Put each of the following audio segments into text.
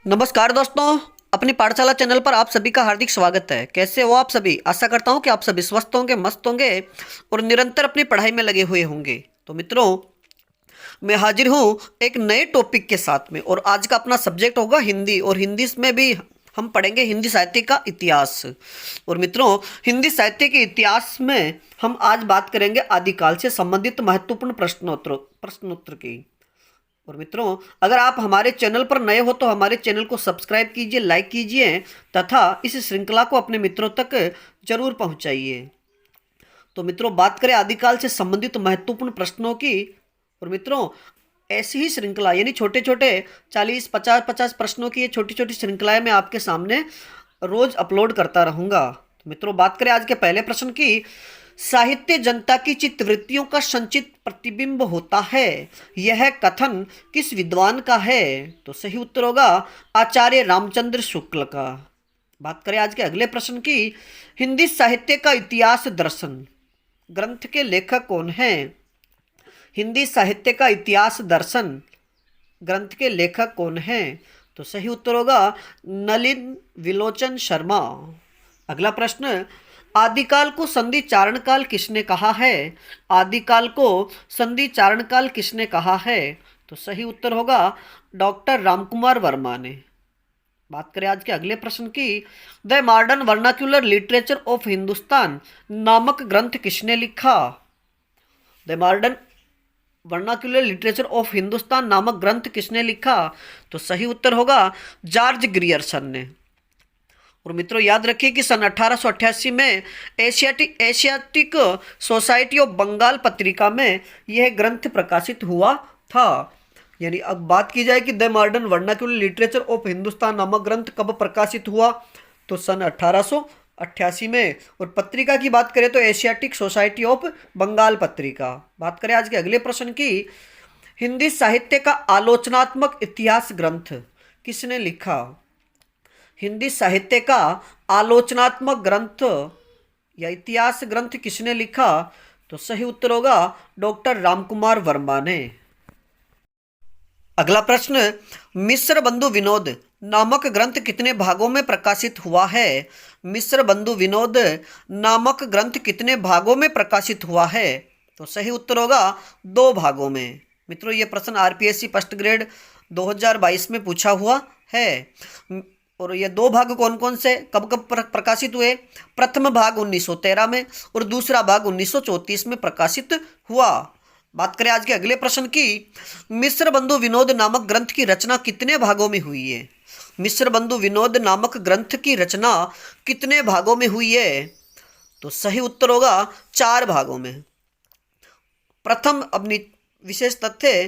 नमस्कार दोस्तों, अपनी पाठशाला चैनल पर आप सभी का हार्दिक स्वागत है। कैसे हो आप सभी? आशा करता हूं कि आप सभी स्वस्थ होंगे, मस्त होंगे और निरंतर अपनी पढ़ाई में लगे हुए होंगे। तो मित्रों, मैं हाजिर हूं एक नए टॉपिक के साथ में और आज का अपना सब्जेक्ट होगा हिंदी। और हिंदी में भी हम पढ़ेंगे हिंदी साहित्य का इतिहास। और मित्रों, हिंदी साहित्य के इतिहास में हम आज बात करेंगे आदिकाल से संबंधित महत्वपूर्ण प्रश्नोत्तर की। और मित्रों, अगर आप हमारे चैनल पर नए हो तो हमारे चैनल को सब्सक्राइब कीजिए, लाइक कीजिए तथा इस श्रृंखला को अपने मित्रों तक जरूर पहुंचाइए। तो मित्रों, बात करें आदिकाल से संबंधित महत्वपूर्ण प्रश्नों की। और मित्रों, ऐसी ही श्रृंखला यानी छोटे छोटे 40-50 प्रश्नों की ये छोटी छोटी श्रृंखलाएं मैं आपके सामने रोज अपलोड करता रहूंगा। तो मित्रों, बात करें आज के पहले प्रश्न की। साहित्य जनता की चित्तवृत्तियों का संचित प्रतिबिंब होता है, यह कथन किस विद्वान का है? तो सही उत्तर होगा आचार्य रामचंद्र शुक्ल का। बात करें आज के अगले प्रश्न की। हिंदी साहित्य का इतिहास दर्शन ग्रंथ के लेखक कौन हैं? हिंदी साहित्य का इतिहास दर्शन ग्रंथ के लेखक कौन हैं? तो सही उत्तर होगा नलिन विलोचन शर्मा। अगला प्रश्न। आदिकाल को संधि चारण काल किसने कहा है? आदिकाल को संधि चारण काल किसने कहा है? तो सही उत्तर होगा डॉक्टर रामकुमार वर्मा ने। बात करें आज के अगले प्रश्न की। The modern vernacular literature of Hindustan नामक ग्रंथ किसने लिखा? The modern vernacular literature of Hindustan नामक ग्रंथ किसने लिखा? तो सही उत्तर होगा जॉर्ज ग्रियर्सन ने। और मित्रों, याद रखिए कि सन 1888 में एशियाटिक सोसाइटी ऑफ बंगाल पत्रिका में यह ग्रंथ प्रकाशित हुआ था। यानी अब बात की जाए कि the modern vernacular literature of Hindustan नामक ग्रंथ कब प्रकाशित हुआ, तो सन 1888 में। और पत्रिका की बात करें तो एशियाटिक सोसाइटी ऑफ बंगाल पत्रिका। बात करें आज के अगले प्रश्न की। हिंदी साहित्य का आलोचनात्मक इतिहास ग्रंथ किसने लिखा? हिंदी साहित्य का आलोचनात्मक ग्रंथ या इतिहास ग्रंथ किसने लिखा? तो सही उत्तर होगा डॉक्टर रामकुमार वर्मा ने। अगला प्रश्न। मिश्र बंधु विनोद नामक ग्रंथ कितने भागों में प्रकाशित हुआ है? मिश्र बंधु विनोद नामक ग्रंथ कितने भागों में प्रकाशित हुआ है? तो सही उत्तर होगा 2 भागों में। मित्रों, ये प्रश्न आरपीएससी फर्स्ट ग्रेड 2022 में पूछा हुआ है। और ये 2 भाग कौन कौन से कब कब प्रकाशित हुए? प्रथम भाग 1913 में और दूसरा भाग 1934 में प्रकाशित हुआ। बात करें आज के अगले प्रश्न की। मिश्र बंधु विनोद नामक ग्रंथ की रचना कितने भागों में हुई है? मिश्र बंधु विनोद नामक ग्रंथ की रचना कितने भागों में हुई है? तो सही उत्तर होगा 4 भागों में। प्रथम अपनी विशेष तथ्य,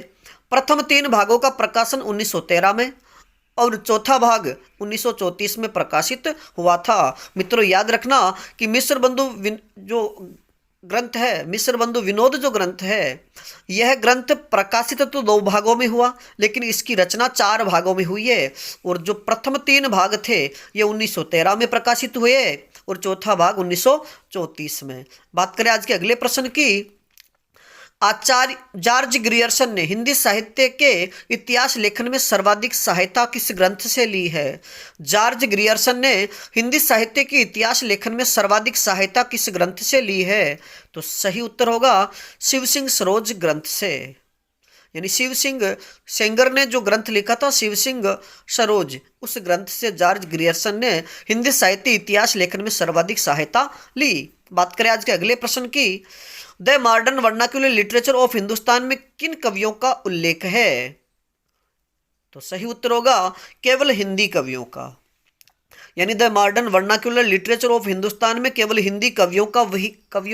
प्रथम 3 भागों का प्रकाशन 1913 में और चौथा भाग 1934 में प्रकाशित हुआ था। मित्रों, याद रखना कि मिश्र बंधु जो ग्रंथ है, मिश्र बंधु विनोद जो ग्रंथ है, यह ग्रंथ प्रकाशित तो 2 भागों में हुआ, लेकिन इसकी रचना 4 भागों में हुई है। और जो प्रथम 3 भाग थे ये 1913 में प्रकाशित हुए और चौथा भाग 1934 में। बात करें आज के अगले प्रश्न की। आचार्य जॉर्ज ग्रियर्सन ने हिंदी साहित्य के इतिहास लेखन में सर्वाधिक सहायता किस ग्रंथ से ली है? जॉर्ज ग्रियर्सन ने हिंदी साहित्य के इतिहास लेखन में सर्वाधिक सहायता किस ग्रंथ से ली है? तो सही उत्तर होगा शिव सिंह सरोज ग्रंथ से। यानी शिव सिंह सेंगर ने जो ग्रंथ लिखा था, शिव सिंह सरोज, उस ग्रंथ से जॉर्ज ग्रियर्सन ने हिंदी साहित्य इतिहास लेखन में सर्वाधिक सहायता ली। बात करें आज के अगले प्रश्न की। The modern vernacular literature of Hindustan में किन कवियों का उल्लेख है? तो सही उत्तर होगा केवल हिंदी कवियों का। यानी the modern vernacular literature of Hindustan में केवल हिंदी कवियों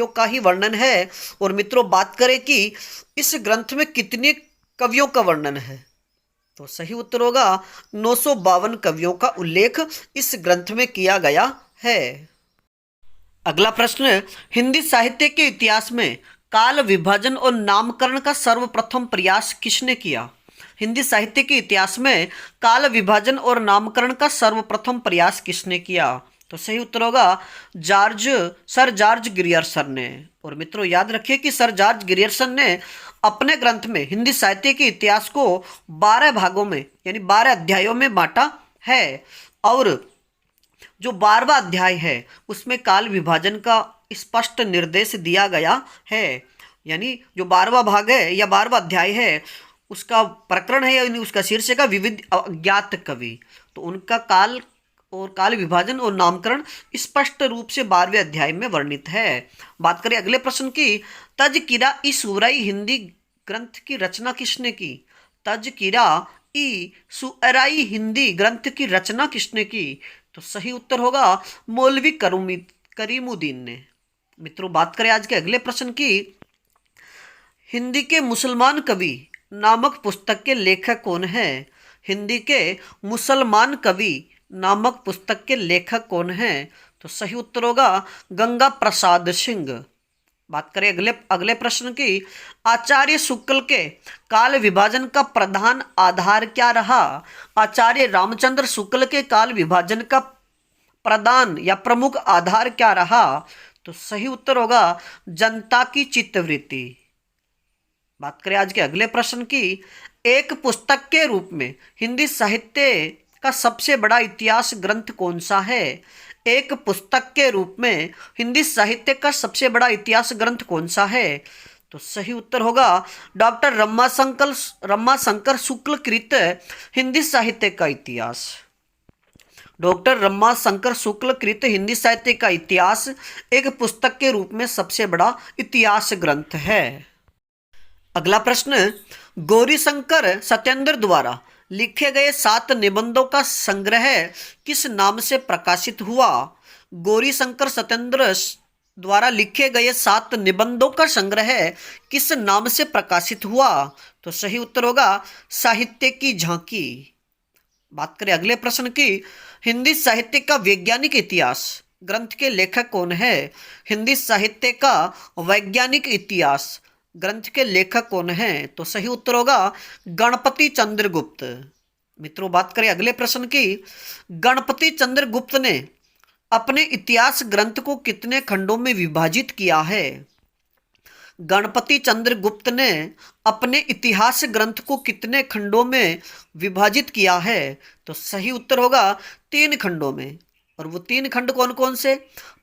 का ही वर्णन है। और मित्रों, बात करें कि इस ग्रंथ में कितने कवियों का वर्णन है, तो सही उत्तर होगा 952 कवियों का उल्लेख इस ग्रंथ में किया गया है। अगला प्रश्न। हिंदी साहित्य के इतिहास में काल विभाजन और नामकरण का सर्वप्रथम प्रयास किसने किया? हिंदी साहित्य के इतिहास में काल विभाजन और नामकरण का सर्वप्रथम प्रयास किसने किया? तो सही उत्तर होगा सर जॉर्ज ग्रियर्सन ने। और मित्रों, याद रखिए कि सर जॉर्ज ग्रियर्सन ने अपने ग्रंथ में हिंदी साहित्य के इतिहास को 12 भागों में यानी 12 अध्यायों में बांटा है और जो 12वां अध्याय है उसमें काल विभाजन का स्पष्ट निर्देश दिया गया है। यानी जो 12वां भाग है या 12वां अध्याय है उसका प्रकरण है यानी उसका शीर्षक है विविध अज्ञात कवि। तो उनका काल और काल विभाजन और नामकरण स्पष्ट रूप से 12वें अध्याय में वर्णित है। बात करें अगले प्रश्न की, तजकिरा ई सुराई हिंदी ग्रंथ की रचना किसने की? तजकिरा ई सुअराई हिंदी ग्रंथ की रचना किसने की? तो सही उत्तर होगा मौलवी करीमुद्दीन ने। मित्रों बात करें आज के अगले प्रश्न की, हिंदी के मुसलमान कवि नामक पुस्तक के लेखक कौन है? हिंदी के मुसलमान कवि नामक पुस्तक के लेखक कौन हैं? तो सही उत्तर होगा गंगा प्रसाद सिंह। बात करें अगले प्रश्न की, आचार्य शुक्ल के काल विभाजन का प्रधान आधार क्या रहा? आचार्य रामचंद्र शुक्ल के काल विभाजन का प्रधान या प्रमुख आधार क्या रहा? तो सही उत्तर होगा जनता की चित्तवृत्ति। बात करें आज के अगले प्रश्न की, एक पुस्तक के रूप में हिंदी साहित्य का सबसे बड़ा इतिहास ग्रंथ कौन सा है? एक पुस्तक के रूप में हिंदी साहित्य का सबसे बड़ा इतिहास ग्रंथ कौन सा है? तो सही उत्तर होगा डॉक्टर रमाशंकर शुक्ल कृत हिंदी साहित्य का इतिहास। डॉक्टर रमाशंकर शुक्ल कृत हिंदी साहित्य का इतिहास एक पुस्तक के रूप में सबसे बड़ा इतिहास ग्रंथ है। अगला प्रश्न, गौरीशंकर सत्येंद्र द्वारा लिखे गए 7 निबंधों का संग्रह किस नाम से प्रकाशित हुआ? गौरीशंकर सत्येंद्र द्वारा लिखे गए 7 निबंधों का संग्रह किस नाम से प्रकाशित हुआ? तो सही उत्तर होगा साहित्य की झांकी। बात करें अगले प्रश्न की, हिंदी साहित्य का वैज्ञानिक इतिहास ग्रंथ के लेखक कौन है? हिंदी साहित्य का वैज्ञानिक इतिहास ग्रंथ के लेखक कौन हैं? तो सही उत्तर होगा गणपति चंद्रगुप्त। मित्रों बात करें अगले प्रश्न की, गणपति चंद्रगुप्त ने अपने इतिहास ग्रंथ को कितने खंडों में विभाजित किया है? गणपति चंद्रगुप्त ने अपने इतिहास ग्रंथ को कितने खंडों में विभाजित किया है? तो सही उत्तर होगा 3 खंडों में। और वो 3 खंड कौन कौन से?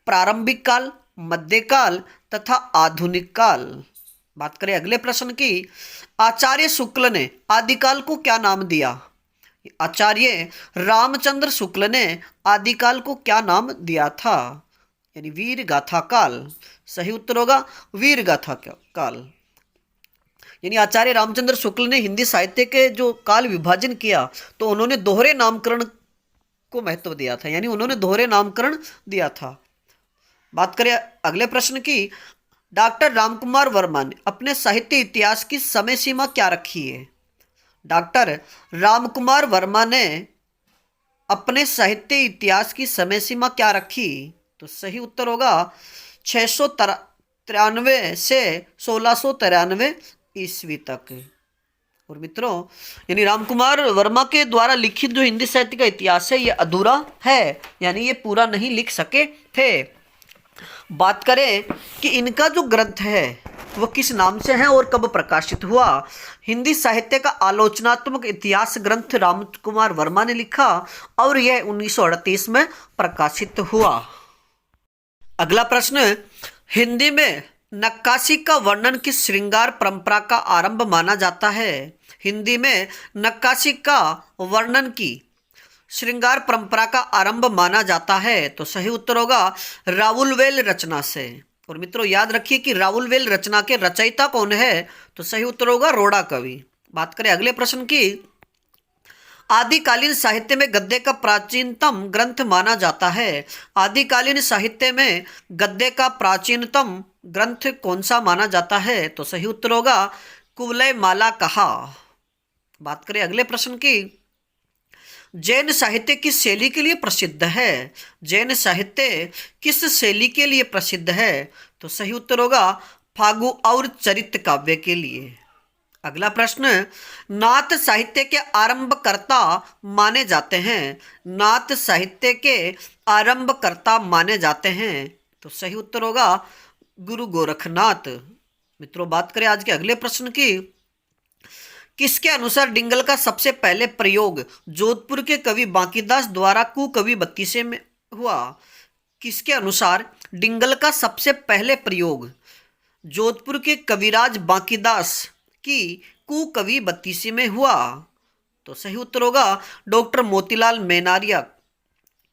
प्रारंभिक काल, मध्यकाल तथा आधुनिक काल। बात करें अगले प्रश्न की, आचार्य शुक्ल ने आदिकाल को क्या नाम दिया? आचार्य रामचंद्र शुक्ल ने आदिकाल को क्या नाम दिया था? यानी वीर गाथा काल। सही उत्तर होगा वीर गाथा काल। यानी आचार्य रामचंद्र शुक्ल ने हिंदी साहित्य के जो काल विभाजन किया तो उन्होंने दोहरे नामकरण को महत्व दिया था, यानी उन्होंने दोहरे नामकरण दिया था। बात करें अगले प्रश्न की, डॉक्टर रामकुमार वर्मा ने अपने साहित्य इतिहास की समय सीमा क्या रखी है? डॉक्टर रामकुमार वर्मा ने अपने साहित्य इतिहास की समय सीमा क्या रखी? तो सही उत्तर होगा 693 से 1693 ईस्वी तक। और मित्रों यानी रामकुमार वर्मा के द्वारा लिखित जो हिंदी साहित्य का इतिहास है ये अधूरा है, यानी ये पूरा नहीं लिख सके थे। बात करें कि इनका जो ग्रंथ है वह किस नाम से है और कब प्रकाशित हुआ? हिंदी साहित्य का आलोचनात्मक इतिहास ग्रंथ रामकुमार वर्मा ने लिखा और यह 1938 में प्रकाशित हुआ। अगला प्रश्न, हिंदी में नक्काशी का वर्णन किस श्रृंगार परंपरा का आरंभ माना जाता है? हिंदी में नक्काशी का वर्णन की श्रृंगार परंपरा का आरंभ माना जाता है। तो सही उत्तर होगा रावुलवेल रचना से। और मित्रों याद रखिए कि रावुलवेल रचना के रचयिता कौन है? तो सही उत्तर होगा रोड़ा कवि। बात करें अगले प्रश्न की, आदिकालीन साहित्य में गद्य का प्राचीनतम ग्रंथ माना जाता है। आदिकालीन साहित्य में गद्य का प्राचीनतम ग्रंथ कौन सा माना जाता है? तो सही उत्तर होगा कुवलय माला कहा। बात करें अगले प्रश्न की, जैन साहित्य किस शैली के लिए प्रसिद्ध है? जैन साहित्य किस शैली के लिए प्रसिद्ध है? तो सही उत्तर होगा फागु और चरित्र काव्य के लिए। अगला प्रश्न, नाथ साहित्य के आरंभकर्ता माने जाते हैं। नाथ साहित्य के आरंभकर्ता माने जाते हैं। तो सही उत्तर होगा गुरु गोरखनाथ। मित्रों बात करें आज के अगले प्रश्न की, किसके अनुसार डिंगल का सबसे पहले प्रयोग जोधपुर के कवि बांकीदास द्वारा कुकवि बत्तीसे में हुआ? किसके अनुसार डिंगल का सबसे पहले प्रयोग जोधपुर के कविराज बांकीदास की कुकवि बत्तीसी में हुआ? तो सही उत्तर होगा डॉक्टर मोतीलाल मेनारिया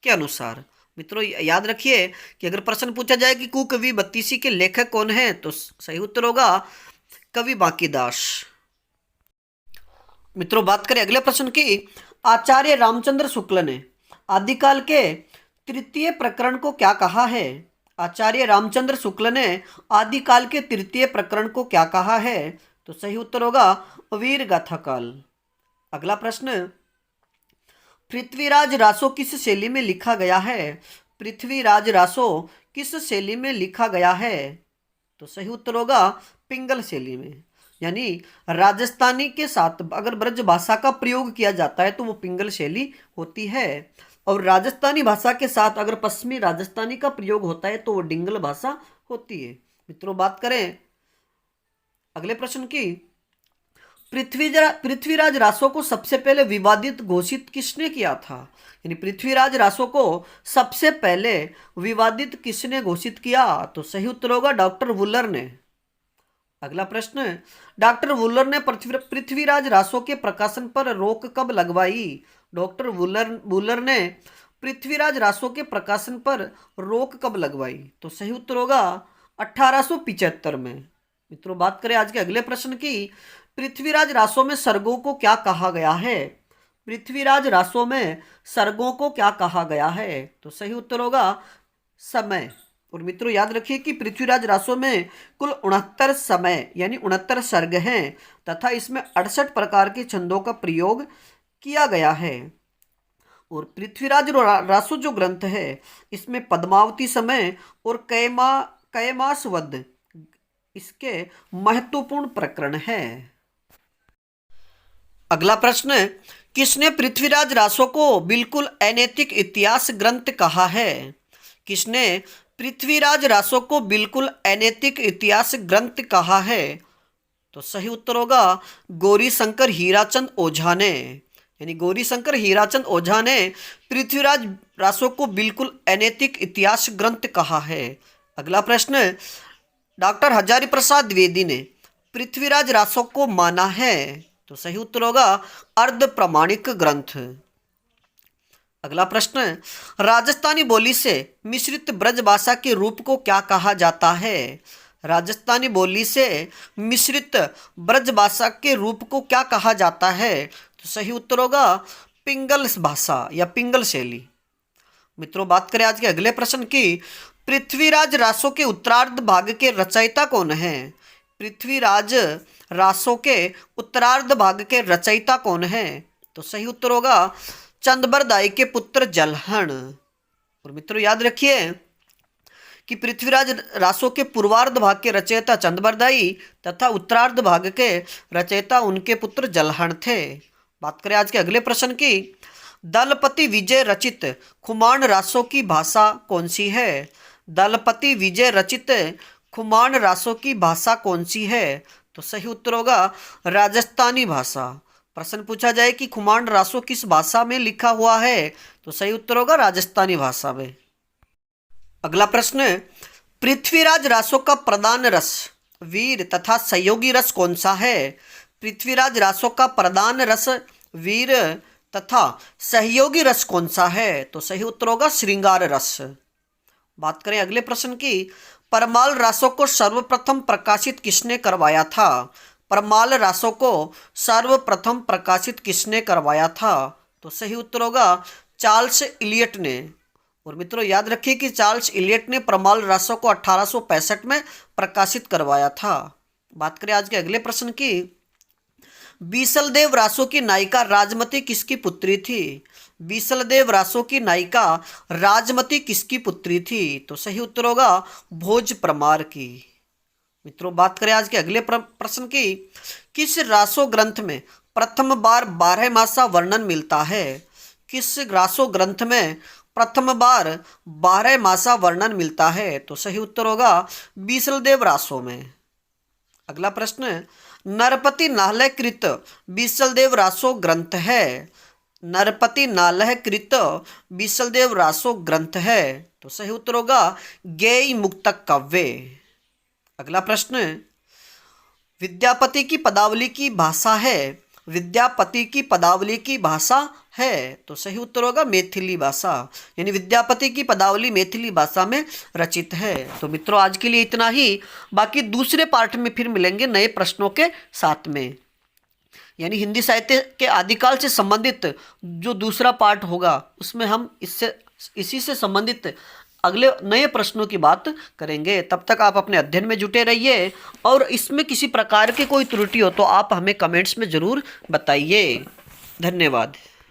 के अनुसार। मित्रों याद रखिए कि अगर प्रश्न पूछा जाए कि कुकवि बत्तीसी के लेखक कौन है, तो सही उत्तर होगा कवि बांकीदास। मित्रों बात करें अगले प्रश्न की। आचार्य रामचंद्र शुक्ल ने आदिकाल के तृतीय प्रकरण को क्या कहा है? आचार्य रामचंद्र शुक्ल ने आदिकाल के तृतीय प्रकरण को क्या कहा है? तो सही उत्तर होगा वीर गाथा काल। अगला प्रश्न, पृथ्वीराज रासो किस शैली में लिखा गया है? पृथ्वीराज रासो किस शैली में लिखा गया है? तो सही उत्तर होगा पिंगल शैली में। यानी राजस्थानी के साथ अगर ब्रज भाषा का प्रयोग किया जाता है तो वो पिंगल शैली होती है, और राजस्थानी भाषा के साथ अगर पश्चिमी राजस्थानी का प्रयोग होता है तो वो डिंगल भाषा होती है। मित्रों बात करें अगले प्रश्न की। पृथ्वीराज रासो को सबसे पहले विवादित घोषित किसने किया था? यानी पृथ्वीराज रासो को सबसे पहले विवादित किसने घोषित किया? तो सही उत्तर होगा डॉक्टर वुलर ने। अगला प्रश्न, डॉक्टर वुलर ने पृथ्वीराज रासो के प्रकाशन पर रोक कब लगवाई? डॉक्टर वुलर ने पृथ्वीराज रासो के प्रकाशन पर रोक कब लगवाई? तो सही उत्तर होगा 1875 में। मित्रों बात करें आज के अगले प्रश्न की। पृथ्वीराज रासो में सर्गों को क्या कहा गया है? पृथ्वीराज रासो में सर्गों को क्या कहा गया है? तो सही उत्तर होगा समय। और मित्रों याद रखिए कि पृथ्वीराज रासो में कुल 69 समय यानी 69 सर्ग हैं तथा इसमें 68 प्रकार के छंदों का प्रयोग किया गया है। और पृथ्वीराज रासो जो ग्रंथ है इसमें पद्मावती समय और कैमासवध इसके महत्वपूर्ण प्रकरण है। अगला प्रश्न, किसने पृथ्वीराज रासो को बिल्कुल अनैतिक इतिहास ग्रंथ कहा है? किसने पृथ्वीराज रासो को बिल्कुल अनैतिक इतिहास ग्रंथ कहा है? तो सही उत्तर होगा गौरीशंकर हीराचंद ओझा ने। यानी गौरीशंकर हीराचंद ओझा ने पृथ्वीराज रासो को बिल्कुल अनैतिक इतिहास ग्रंथ कहा है। अगला प्रश्न, डॉक्टर हजारी प्रसाद द्विवेदी ने पृथ्वीराज रासो को माना है? तो सही उत्तर होगा अर्ध प्रमाणिक ग्रंथ। अगला प्रश्न, राजस्थानी बोली से मिश्रित ब्रज भाषा के रूप को क्या कहा जाता है? राजस्थानी बोली से मिश्रित ब्रज भाषा के रूप को क्या कहा जाता है? तो सही उत्तर होगा पिंगल भाषा या पिंगल शैली। मित्रों बात करें आज के अगले प्रश्न की। पृथ्वीराज रासो के उत्तरार्ध भाग के रचयिता कौन है? पृथ्वीराज रासो के उत्तरार्ध भाग के रचयिता कौन है? तो सही उत्तर होगा चंदबरदाई के पुत्र जलहण। और मित्रों याद रखिए कि पृथ्वीराज रासो के पूर्वार्ध भाग के रचयिता चंदबरदाई तथा उत्तरार्ध भाग के रचयिता उनके पुत्र जलहण थे। बात करें आज के अगले प्रश्न की। दलपति विजय रचित खुमान रासो की भाषा कौन सी है? दलपति विजय रचित खुमान रासो की भाषा कौन सी है? तो सही उत्तर होगा राजस्थानी भाषा। प्रश्न पूछा जाए कि खुमान रासो किस भाषा में लिखा हुआ है? तो सही उत्तर होगा राजस्थानी भाषा में। अगला प्रश्न, पृथ्वीराज रासो का प्रधान रस वीर तथा सहयोगी रस कौन सा है? पृथ्वीराज रासो का प्रधान रस वीर तथा सहयोगी रस कौन सा है? तो सही उत्तर होगा श्रृंगार रस। बात करें अगले प्रश्न की। परमाल रासो को सर्वप्रथम प्रकाशित किसने करवाया था? परमाल रासो को सर्वप्रथम प्रकाशित किसने करवाया था? तो सही उत्तर होगा चार्ल्स इलियट ने। और मित्रों याद रखिए कि चार्ल्स इलियट ने परमाल रासो को 1865 में प्रकाशित करवाया था। बात करें आज के अगले प्रश्न की। बीसलदेव रासो की नायिका राजमती किसकी पुत्री थी? बीसलदेव रासो की नायिका राजमती किसकी पुत्री थी? तो सही उत्तर होगा भोज परमार की। मित्रों बात करें आज के अगले प्रश्न की। किस रासो ग्रंथ में प्रथम बार 12 मासा वर्णन मिलता है? किस रासो ग्रंथ में प्रथम बार 12 मासा वर्णन मिलता है? तो सही उत्तर होगा बीसलदेव रासो में। अगला प्रश्न, नरपति नालय कृत बीसलदेव रासो ग्रंथ है। नरपति नालय कृत बीसलदेव रासो ग्रंथ है। तो सही उत्तर होगा गेय मुक्तक काव्य। अगला प्रश्न, विद्यापति की पदावली की भाषा है। विद्यापति की पदावली की भाषा है। तो सही उत्तर होगा मैथिली भाषा, यानी विद्यापति की पदावली मैथिली भाषा में रचित है। तो मित्रों आज के लिए इतना ही, बाकी दूसरे पार्ट में फिर मिलेंगे नए प्रश्नों के साथ में, यानी हिंदी साहित्य के आदिकाल से संबंधित जो दूसरा पार्ट होगा उसमें हम इसी से संबंधित अगले नए प्रश्नों की बात करेंगे। तब तक आप अपने अध्ययन में जुटे रहिए, और इसमें किसी प्रकार की कोई त्रुटि हो तो आप हमें कमेंट्स में ज़रूर बताइए। धन्यवाद।